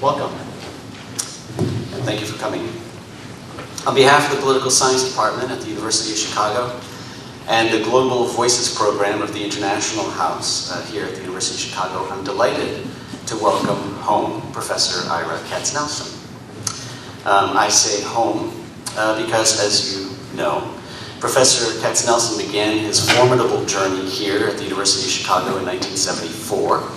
Welcome, and thank you for coming. On behalf of the Political Science Department at the University of Chicago and the Global Voices Program of the International House here at the University of Chicago, I'm delighted to welcome home Professor Ira Katznelson. I say home because, as you know, Professor Katznelson began his formidable journey here at the University of Chicago in 1974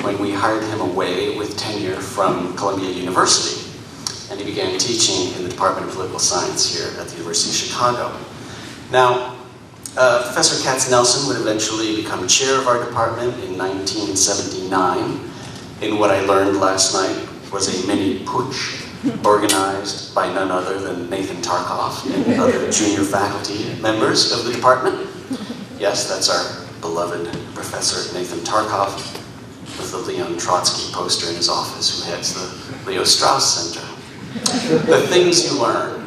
when we hired him away with tenure from Columbia University, and he began teaching in the Department of Political Science here at the University of Chicago. Now, Professor Katznelson would eventually become chair of our department in 1979 in what I learned last night was a mini putsch organized by none other than Nathan Tarkoff and other junior faculty members of the department. Yes, that's our beloved Professor Nathan Tarkoff with the Leon Trotsky poster in his office, who heads the Leo Strauss Center. The things you learn.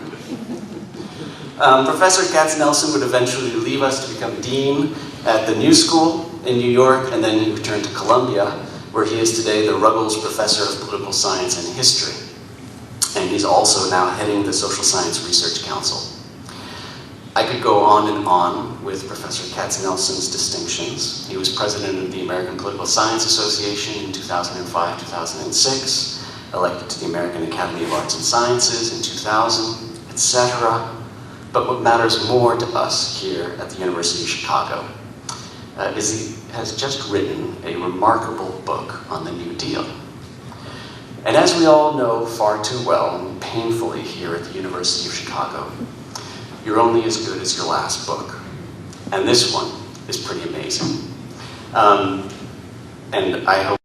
Professor Katznelson would eventually leave us to become dean at the New School in New York, and then he returned to Columbia, where he is today the Ruggles Professor of Political Science and History. And he's also now heading the Social Science Research Council. I could go on with Professor Katznelson's distinctions. He was president of the American Political Science Association in 2005-2006, elected to the American Academy of Arts and Sciences in 2000, etc. But what matters more to us here at the University of Chicago is he has just written a remarkable book on the New Deal. And as we all know far too well, and painfully here at the University of Chicago, you're only as good as your last book. And this one is pretty amazing. And I hope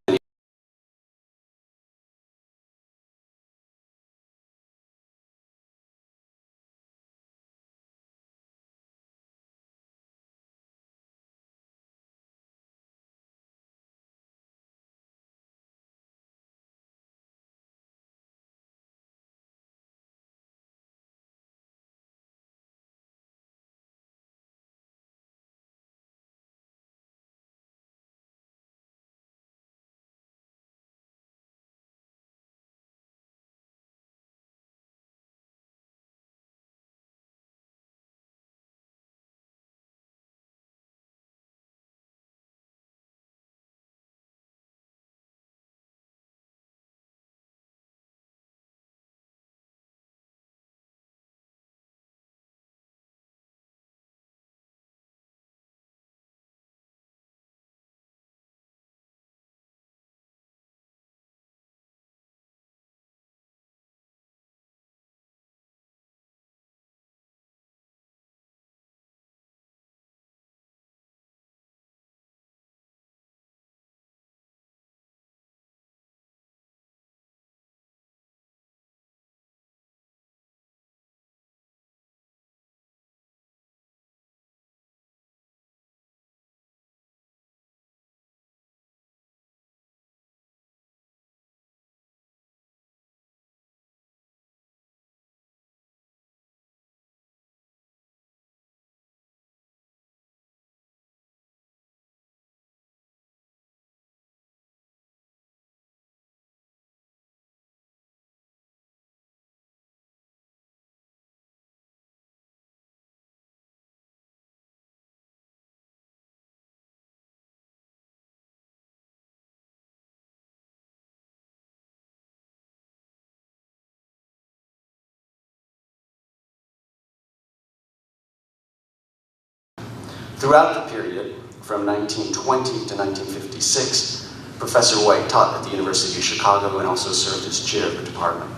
throughout the period, from 1920 to 1956, Professor White taught at the University of Chicago and also served as chair of the department.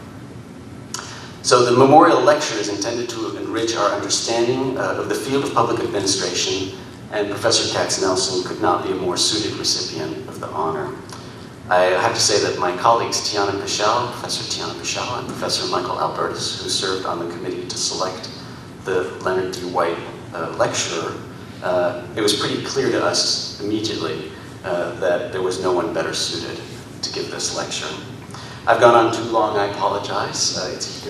So the memorial lecture is intended to enrich our understanding of the field of public administration, and Professor Katznelson could not be a more suited recipient of the honor. I have to say that my colleagues Tiana Pichel, Professor Tiana Pichel, and Professor Michael Albertus, who served on the committee to select the Leonard D. White lecturer, it was pretty clear to us immediately that there was no one better suited to give this lecture. I've gone on too long, I apologize.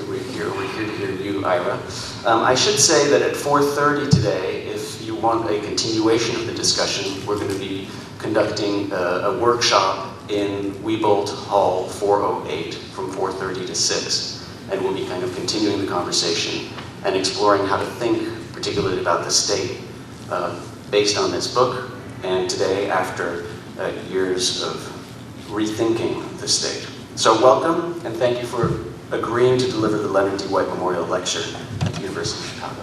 We're here to hear you, Ira. I should say that at 4:30 today, if you want a continuation of the discussion, we're going to be conducting a workshop in Wiebold Hall 408 from 4:30 to 6. And we'll be kind of continuing the conversation and exploring how to think particularly about the state based on this book, and today after years of rethinking the state. So welcome, and thank you for agreeing to deliver the Leonard D. White Memorial Lecture at the University of Chicago.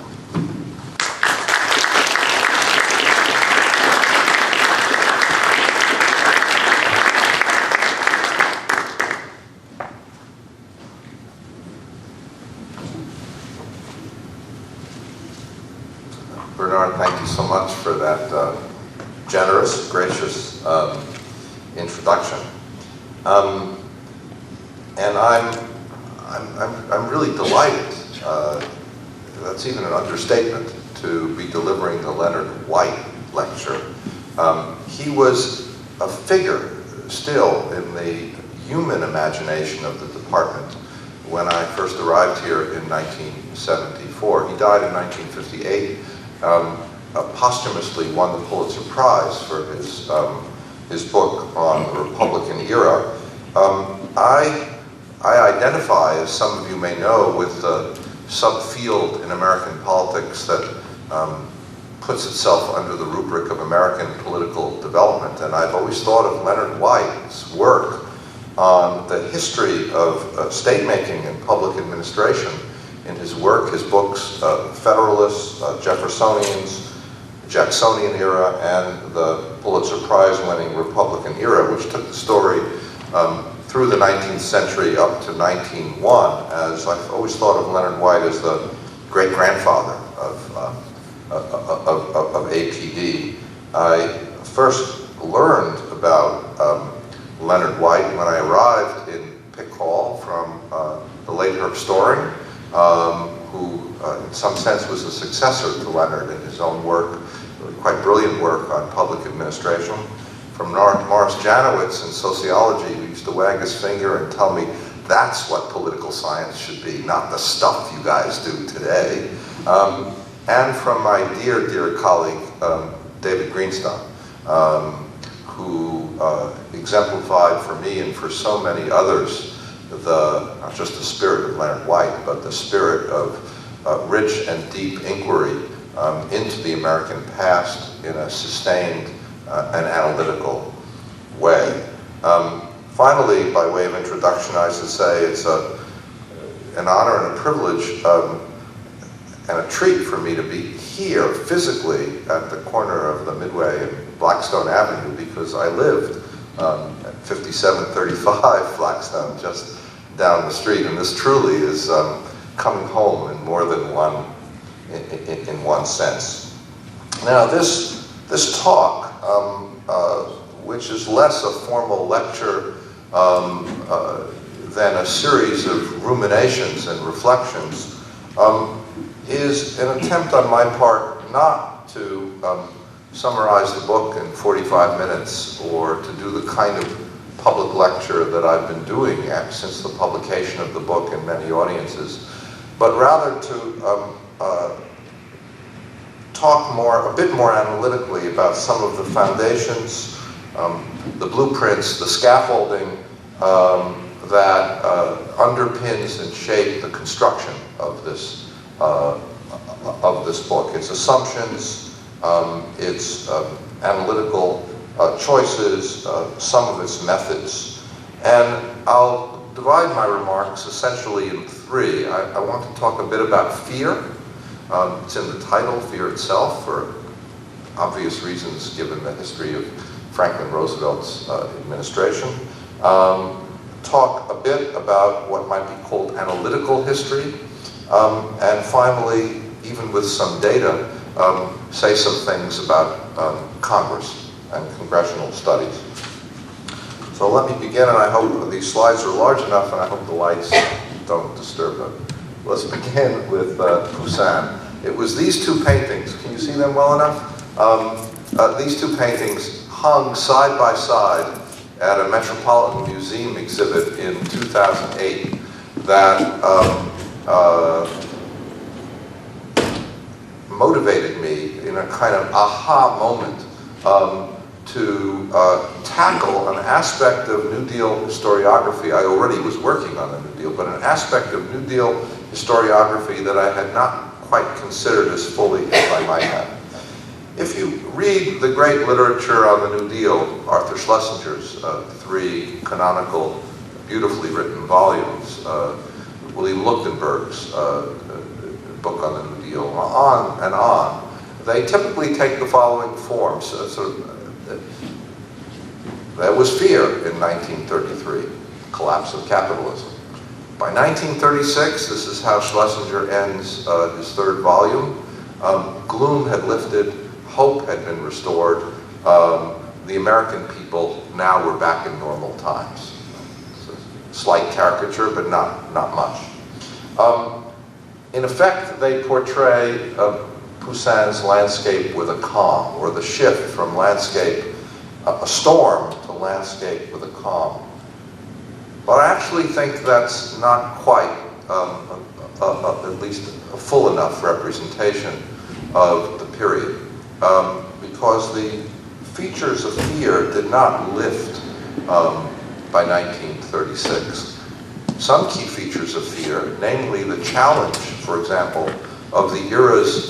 Bernard, thank you so much for that generous, gracious introduction. And I'm really delighted, that's even an understatement, to be delivering the Leonard White lecture. He was a figure still in the human imagination of the department when I first arrived here in 1974. He died in 1958. Posthumously won the Pulitzer Prize for his book on the Republican era. I identify, as some of you may know, with the subfield in American politics that puts itself under the rubric of American political development. And I've always thought of Leonard White's work on the history of state-making and public administration in his work, his books, Federalists, Jeffersonians, Jacksonian era, and the Pulitzer Prize-winning Republican era, which took the story through the 19th century up to 1901, as I've always thought of Leonard White as the great-grandfather of APD. I first learned about Leonard White when I arrived in Pick Hall from the late Herb Storing, who in some sense was a successor to Leonard in his own work, really quite brilliant work on public administration. From Morris Janowitz in sociology, who used to wag his finger and tell me that's what political science should be, not the stuff you guys do today. And from my dear, dear colleague, David Greenstone, who exemplified for me and for so many others not just the spirit of Leonard White, but the spirit of rich and deep inquiry into the American past in a sustained and analytical way. Finally, by way of introduction, I should say it's an honor and a privilege and a treat for me to be here physically at the corner of the Midway and Blackstone Avenue, because I lived at 5735 Blackstone, just down the street, and this truly is coming home in more than in one sense. Now, this talk, which is less a formal lecture than a series of ruminations and reflections, is an attempt on my part not to summarize the book in 45 minutes or to do the kind of public lecture that I've been doing since the publication of the book in many audiences, but rather to talk a bit more analytically about some of the foundations, the blueprints, the scaffolding that underpins and shape the construction of this book. Its assumptions, its analytical choices, some of its methods. And I'll divide my remarks essentially in three. I want to talk a bit about fear. It's in the title, Fear Itself, for obvious reasons given the history of Franklin Roosevelt's administration. Talk a bit about what might be called analytical history. And finally, even with some data, say some things about Congress and congressional studies. So let me begin, and I hope these slides are large enough, and I hope the lights don't disturb them. Let's begin with Poussin. It was these two paintings. Can you see them well enough? These two paintings hung side by side at a Metropolitan Museum exhibit in 2008 that motivated me in a kind of aha moment to tackle an aspect of New Deal historiography. I already was working on the New Deal, but an aspect of New Deal historiography that I had not quite considered as fully as I might have. If you read the great literature on the New Deal, Arthur Schlesinger's 3 canonical, beautifully written volumes, William Leuchtenberg's book on the New Deal, on and on, they typically take the following forms. There was fear in 1933, collapse of capitalism. By 1936, this is how Schlesinger ends his 3rd volume, gloom had lifted, hope had been restored, the American people now were back in normal times. It's a slight caricature, but not much. In effect, they portray Poussin's landscape with a calm, or the shift from landscape, a storm, to landscape with a calm. But I actually think that's not quite, at least a full enough representation of the period, because the features of fear did not lift by 1936. Some key features of fear, namely the challenge, for example, of the era's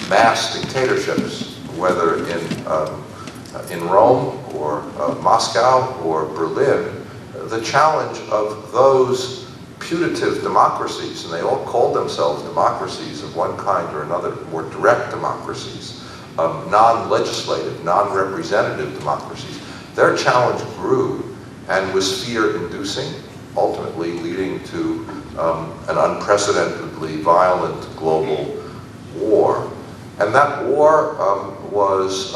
mass dictatorships, whether in Rome or Moscow or Berlin, the challenge of those putative democracies, and they all called themselves democracies of one kind or another, more direct democracies, non-legislative, non-representative democracies. Their challenge grew and was fear-inducing, ultimately leading to an unprecedentedly violent global war. And that war was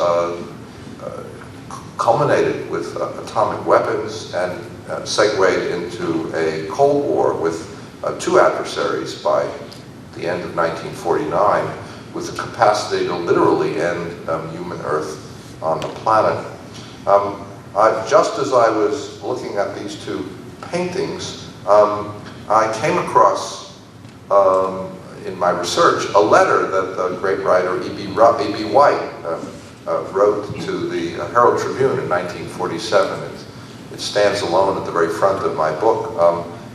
culminated with atomic weapons and segued into a Cold War with 2 adversaries by the end of 1949, with the capacity to literally end human Earth on the planet. Just as I was looking at these 2 paintings, I came across, in my research, a letter that the great writer E.B. White wrote to the Herald Tribune in 1947. It stands alone at the very front of my book,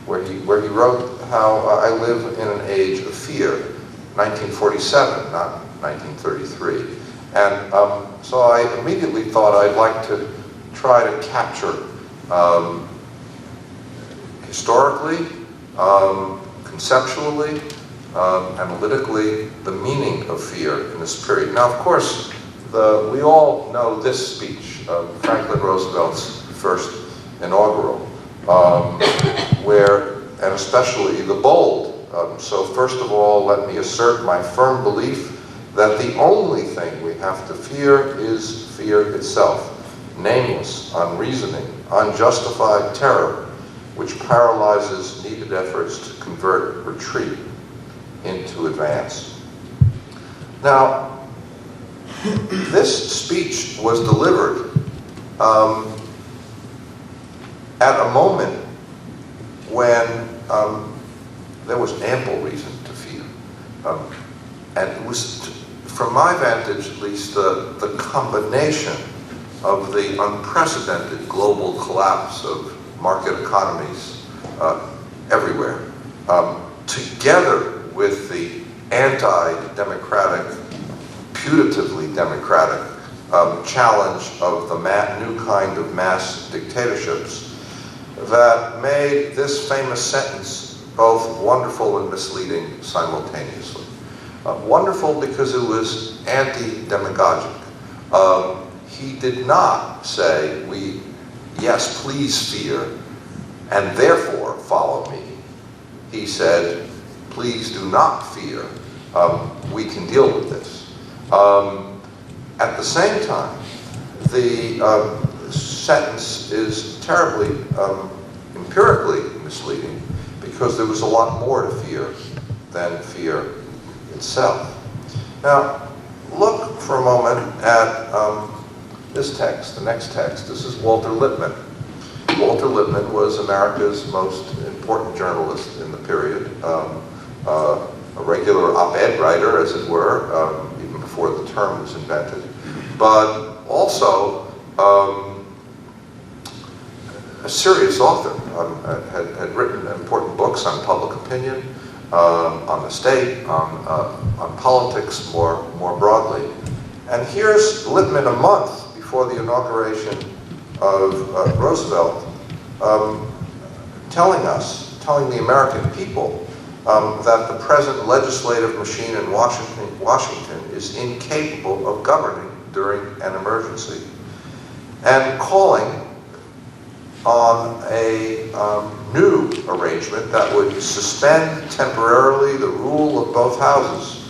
where he wrote how I live in an age of fear, 1947, not 1933. And so I immediately thought I'd like to try to capture historically, conceptually, analytically, the meaning of fear in this period. Now, of course, we all know this speech, Franklin Roosevelt's first inaugural, and especially the bold. So first of all, let me assert my firm belief that the only thing we have to fear is fear itself, nameless, unreasoning, unjustified terror, which paralyzes needed efforts to convert retreat into advance. Now, this speech was delivered at a moment when there was ample reason to fear. And it was, from my vantage at least, the combination of the unprecedented global collapse of market economies everywhere, together with the anti-democratic, putatively democratic challenge of the new kind of mass dictatorships, that made this famous sentence both wonderful and misleading simultaneously. Wonderful because it was anti-demagogic. He did not say, yes, please fear, and therefore follow me. He said, please do not fear. We can deal with this. At the same time, the sentence is terribly empirically misleading because there was a lot more to fear than fear itself. Now, look for a moment at this text, the next text. This is Walter Lippmann. Walter Lippmann was America's most important journalist in the period, a regular op-ed writer, as it were, even before the term was invented, but also a serious author, had written important books on public opinion, on the state, on politics more broadly. And here's Lippmann a month before the inauguration of Roosevelt, telling the American people that the present legislative machine in Washington is incapable of governing during an emergency, and calling on a new arrangement that would suspend temporarily the rule of both houses,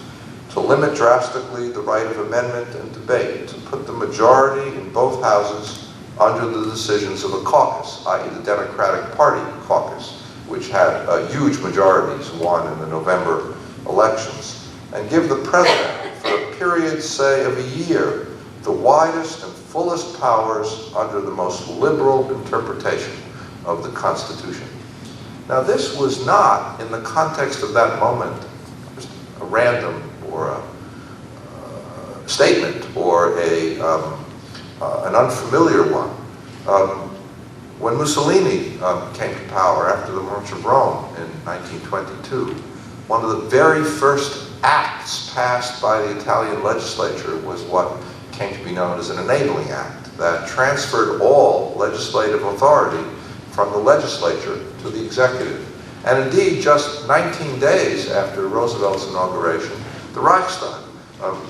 to limit drastically the right of amendment and debate, to put the majority in both houses under the decisions of a caucus, i.e. the Democratic Party caucus, which had huge majorities won in the November elections, and give the president, for a period, say, of a year, the widest and fullest powers under the most liberal interpretation of the Constitution. Now, this was not, in the context of that moment, just a random or a statement or an unfamiliar one. When Mussolini came to power after the March of Rome in 1922, one of the very first acts passed by the Italian legislature was what came to be known as an enabling act that transferred all legislative authority from the legislature to the executive. And indeed, just 19 days after Roosevelt's inauguration, the Reichstag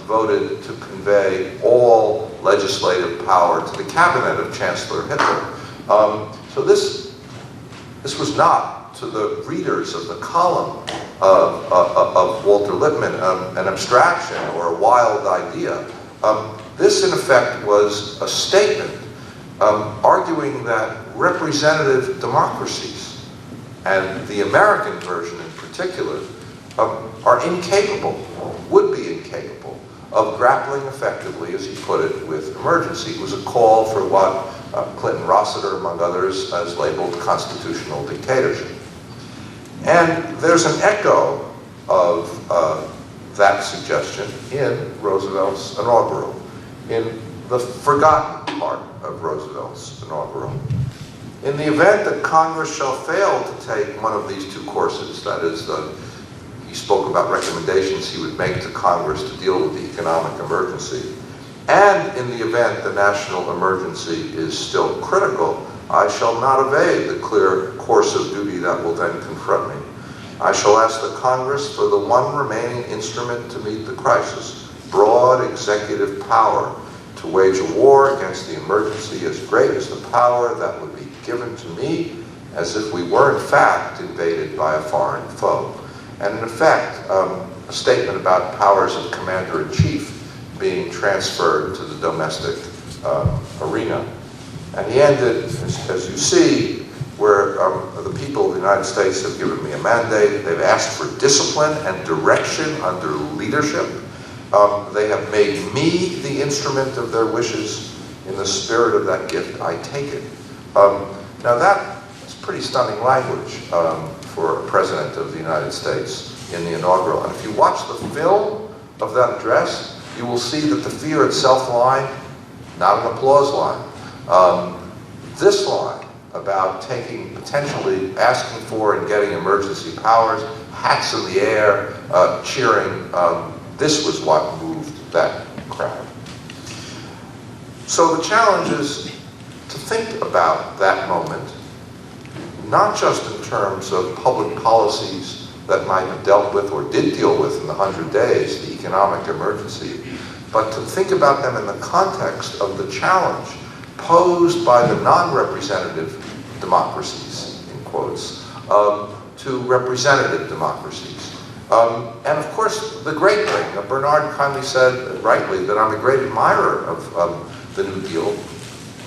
voted to convey all legislative power to the cabinet of Chancellor Hitler. So this was not, to the readers of the column of Walter Lippmann, an abstraction or a wild idea. This, in effect, was a statement arguing that representative democracies, and the American version in particular, are incapable, would be incapable, of grappling effectively, as he put it, with emergency. It was a call for what Clinton Rossiter, among others, has labeled constitutional dictatorship. And there's an echo of that suggestion in Roosevelt's inaugural, in the forgotten part of Roosevelt's inaugural. In the event that Congress shall fail to take one of these two courses, that is, he spoke about recommendations he would make to Congress to deal with the economic emergency, and in the event the national emergency is still critical, I shall not evade the clear course of duty that will then confront me. I shall ask the Congress for the one remaining instrument to meet the crisis, broad executive power to wage a war against the emergency as great as the power that would be given to me as if we were in fact invaded by a foreign foe. And in effect, a statement about powers of commander-in-chief being transferred to the domestic arena. And he ended, as you see, where the people of the United States have given me a mandate. They've asked for discipline and direction under leadership. They have made me the instrument of their wishes. In the spirit of that gift, I take it. Now that's pretty stunning language for a president of the United States in the inaugural. And if you watch the film of that address, you will see that the fear itself line, not an applause line. This line about potentially asking for and getting emergency powers, hats in the air, cheering, this was what moved that crowd. So the challenge is to think about that moment, not just in terms of public policies that might have dealt with or did deal with in the 100 days, the economic emergency, but to think about them in the context of the challenge posed by the non-representative democracies, in quotes, to representative democracies. And of course, the great thing, Bernard kindly said rightly that I'm a great admirer of the New Deal,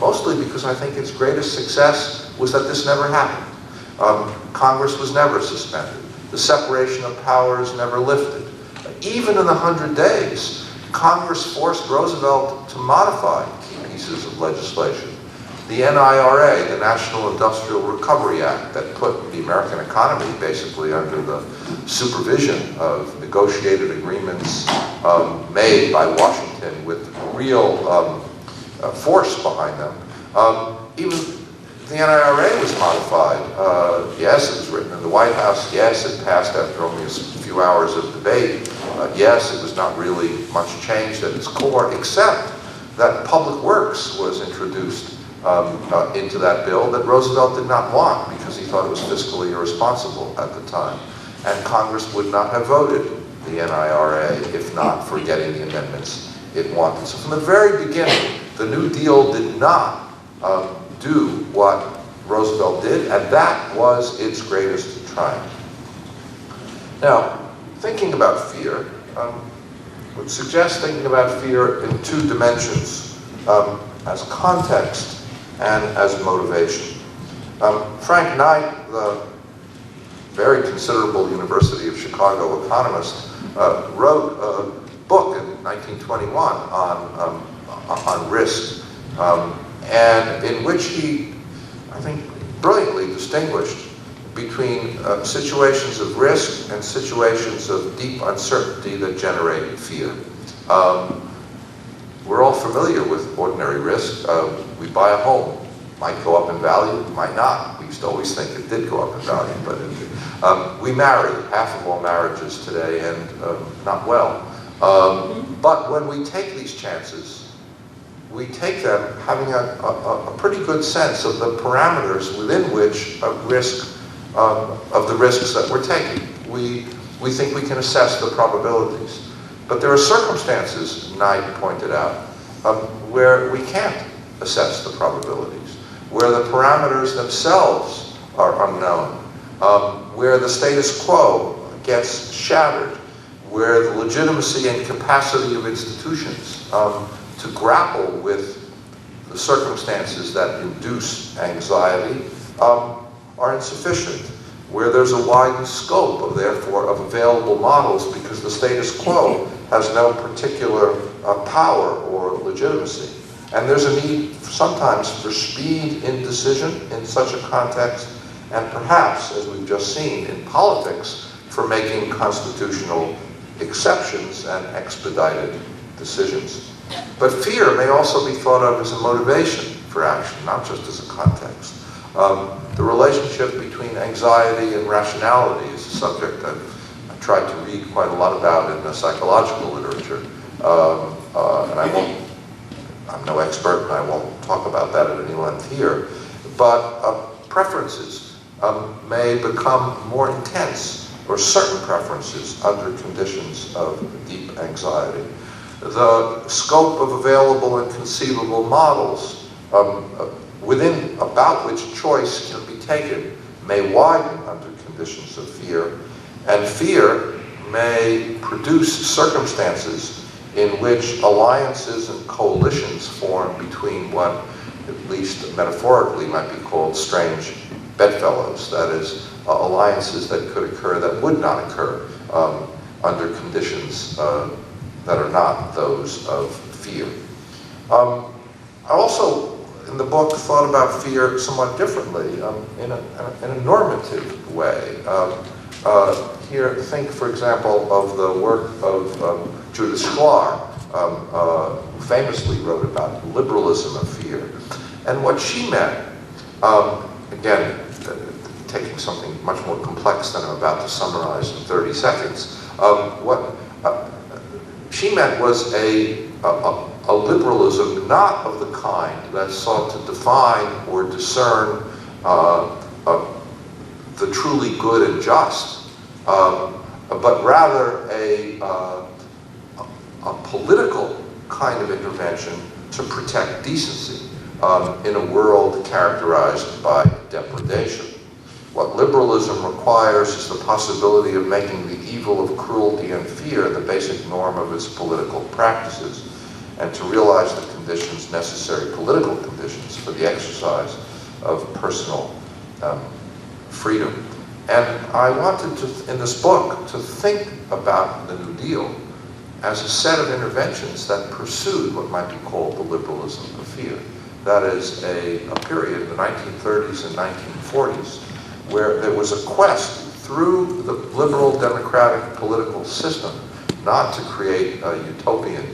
mostly because I think its greatest success was that this never happened. Congress was never suspended. The separation of powers never lifted. Even in the 100 days, Congress forced Roosevelt to modify key pieces of legislation. The NIRA, the National Industrial Recovery Act, that put the American economy basically under the supervision of negotiated agreements made by Washington with real force behind them. Even the NIRA was modified. Yes, it was written in the White House. Yes, it passed after only a few hours of debate. Yes, it was not really much changed at its core, except that public works was introduced into that bill that Roosevelt did not want because he thought it was fiscally irresponsible at the time. And Congress would not have voted the NIRA if not for getting the amendments it wanted. So from the very beginning, the New Deal did not do what Roosevelt did, and that was its greatest triumph. Now, thinking about fear would suggest thinking about fear in two dimensions, as context and as motivation. Frank Knight, the very considerable University of Chicago economist, wrote a book in 1921 on risk, and in which he, I think, brilliantly distinguished between situations of risk and situations of deep uncertainty that generate fear. We're all familiar with ordinary risk. We buy a home. Might go up in value, might not. We used to always think it did go up in value, but we marry. Half of all marriages today end not well. But when we take these chances, we take them having a pretty good sense of the parameters within which of the risks that we're taking. We think we can assess the probabilities. But there are circumstances, Knight pointed out, where we can't assess the probabilities, where the parameters themselves are unknown, where the status quo gets shattered, where the legitimacy and capacity of institutions to grapple with the circumstances that induce anxiety are insufficient, where there's a widened scope, therefore, of available models because the status quo has no particular power or legitimacy. And there's a need sometimes for speed in decision in such a context, and perhaps, as we've just seen in politics, for making constitutional exceptions and expedited decisions. But fear may also be thought of as a motivation for action, not just as a context. The relationship between anxiety and rationality is a subject I've tried to read quite a lot about in the psychological literature. And I'm no expert and I won't talk about that at any length here, but preferences may become more intense, or certain preferences under conditions of deep anxiety. The scope of available and conceivable models about which choice can be taken may widen under conditions of fear, and fear may produce circumstances in which alliances and coalitions form between what, at least metaphorically, might be called strange bedfellows. That is, alliances that could occur that would not occur under conditions that are not those of fear. I also, in the book, thought about fear somewhat differently, in a normative way. Here, think, for example, of the work of Judith Shklar, who famously wrote about liberalism of fear. And what she meant, again, taking something much more complex than I'm about to summarize in 30 seconds, what she meant was a liberalism not of the kind that sought to define or discern the truly good and just, but rather a political kind of intervention to protect decency in a world characterized by depredation. What liberalism requires is the possibility of making the evil of cruelty and fear the basic norm of its political practices, and to realize the conditions, necessary political conditions, for the exercise of personal freedom. And I wanted to, in this book, to think about the New Deal as a set of interventions that pursued what might be called the liberalism of fear. That is a period in the 1930s and 1940s where there was a quest through the liberal democratic political system not to create a utopian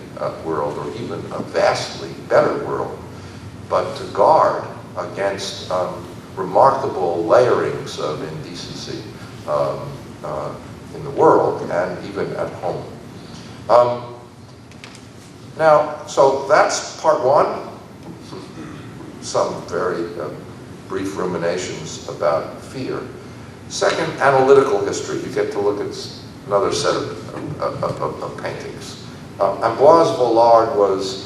world or even a vastly better world, but to guard against remarkable layerings of indecency in the world and even at home. Now, so that's part one. Some very brief ruminations about fear. Second, analytical history. You get to look at another set of paintings. Ambroise Vollard was